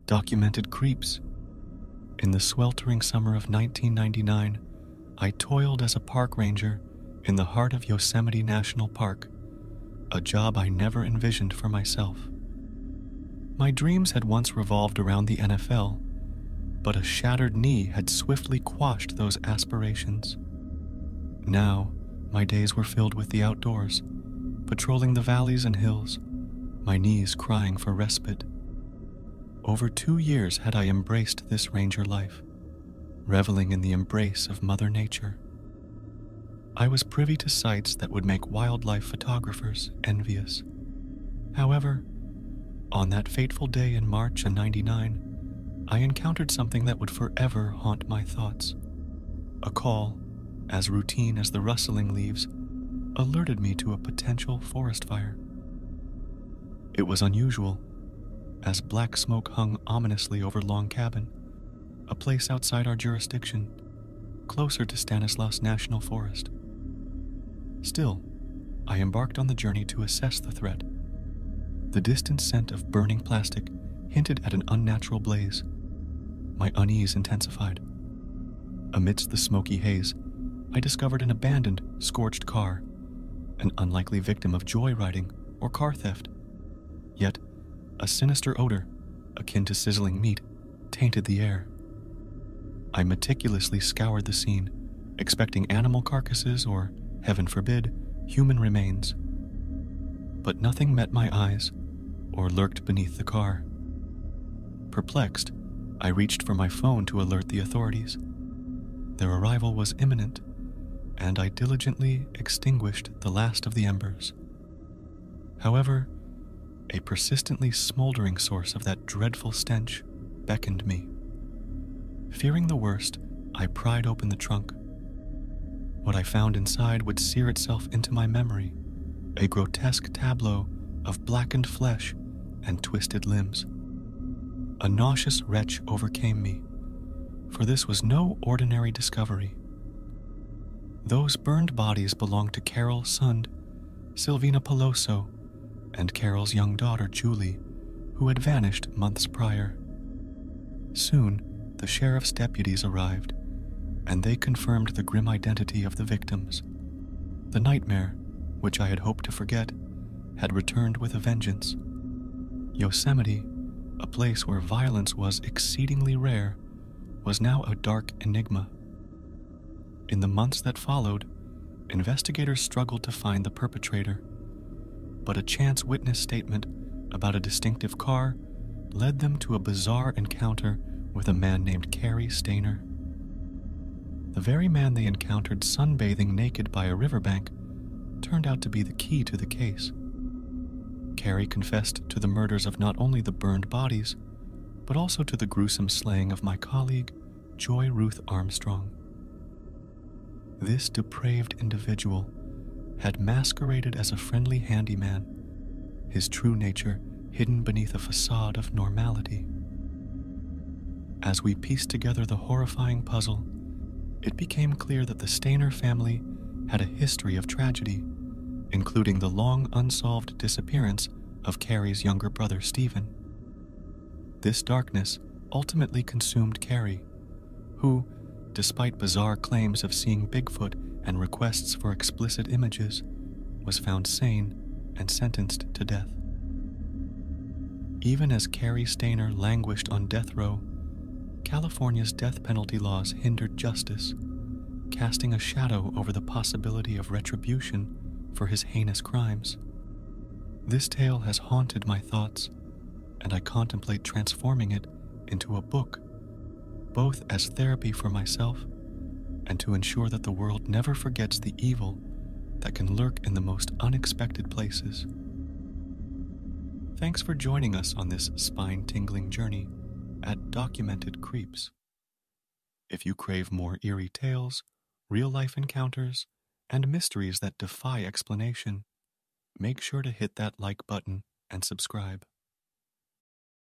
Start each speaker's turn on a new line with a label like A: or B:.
A: Documented creeps. In the sweltering summer of 1999, I toiled as a park ranger in the heart of Yosemite National Park, a job I never envisioned for myself. My dreams had once revolved around the NFL, but a shattered knee had swiftly quashed those aspirations. Now, my days were filled with the outdoors, patrolling the valleys and hills, my knees crying for respite. Over 2 years had I embraced this ranger life, reveling in the embrace of Mother Nature. I was privy to sights that would make wildlife photographers envious. However, on that fateful day in March of '99, I encountered something that would forever haunt my thoughts. A call, as routine as the rustling leaves, alerted me to a potential forest fire. It was unusual, as black smoke hung ominously over Long Cabin, a place outside our jurisdiction, closer to Stanislaus National Forest. Still, I embarked on the journey to assess the threat. The distant scent of burning plastic hinted at an unnatural blaze. My unease intensified. Amidst the smoky haze, I discovered an abandoned, scorched car, an unlikely victim of joyriding or car theft. Yet, a sinister odor, akin to sizzling meat, tainted the air. I meticulously scoured the scene, expecting animal carcasses or, heaven forbid, human remains. But nothing met my eyes or lurked beneath the car. Perplexed, I reached for my phone to alert the authorities. Their arrival was imminent, and I diligently extinguished the last of the embers. However, a persistently smoldering source of that dreadful stench beckoned me. Fearing the worst, I pried open the trunk. What I found inside would sear itself into my memory, a grotesque tableau of blackened flesh and twisted limbs. A nauseous retch overcame me, for this was no ordinary discovery. Those burned bodies belonged to Carol Sund, Silvina Peloso, and Carol's young daughter, Julie, who had vanished months prior. Soon, the sheriff's deputies arrived, and they confirmed the grim identity of the victims. The nightmare, which I had hoped to forget, had returned with a vengeance. Yosemite, a place where violence was exceedingly rare, was now a dark enigma. In the months that followed, investigators struggled to find the perpetrator, but a chance witness statement about a distinctive car led them to a bizarre encounter with a man named Cary Stayner. The very man they encountered sunbathing naked by a riverbank turned out to be the key to the case. Cary confessed to the murders of not only the burned bodies, but also to the gruesome slaying of my colleague, Joy Ruth Armstrong. This depraved individual had masqueraded as a friendly handyman, his true nature hidden beneath a facade of normality. As we pieced together the horrifying puzzle, it became clear that the Stayner family had a history of tragedy, including the long unsolved disappearance of Cary's younger brother Stephen. This darkness ultimately consumed Cary, who, despite bizarre claims of seeing Bigfoot and requests for explicit images, was found sane and sentenced to death. Even as Cary Stayner languished on death row, California's death penalty laws hindered justice, casting a shadow over the possibility of retribution for his heinous crimes. This tale has haunted my thoughts, and I contemplate transforming it into a book, both as therapy for myself and to ensure that the world never forgets the evil that can lurk in the most unexpected places. Thanks for joining us on this spine-tingling journey at Documented Creeps. If you crave more eerie tales, real-life encounters, and mysteries that defy explanation, make sure to hit that like button and subscribe.